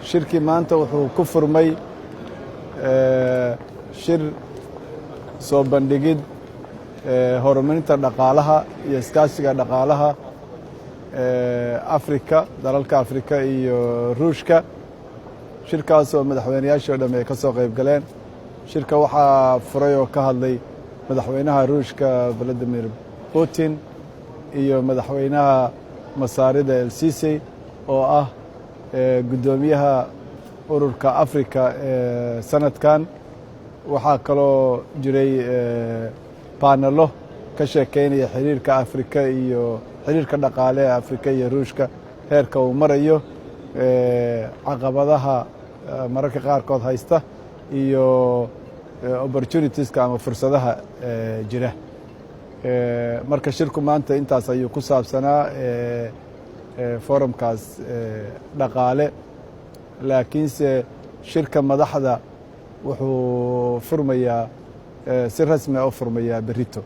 shirkii maanta wuxuu ku furmay shir soo bandhigid horumarinta dhaqaalaha iyo iskaashiga dhaqaalaha Afrika, dalalka Afrika iyo Ruushka. shirkaas oo madaxweynayaashii oo dhan ay ka soo qayb galeen. shirka waxaa furay oo ka hadlay madaxweynaha Ruushka Vladimir Putin iyo madaxweynaha Masaarida El Sisi oo ah gudoomiyaha ururka Afrika sanadkan. waxaa kaloo jiray panelo ka sheekeynaya xiriirka Afrika iyo xiriirka dhaqaale ee Afrika iyo Ruushka heerka uu marayo, caqabadaha mararka qaarkood haysta iyo opportunitieska ama fursadaha jira. marka shirku maanta intaas ayuu ku saabsanaa forumkaas dhaqaale, laakiinse shirka madaxda wuxuu furmayaa si rasmi ah u furmayaa berrito.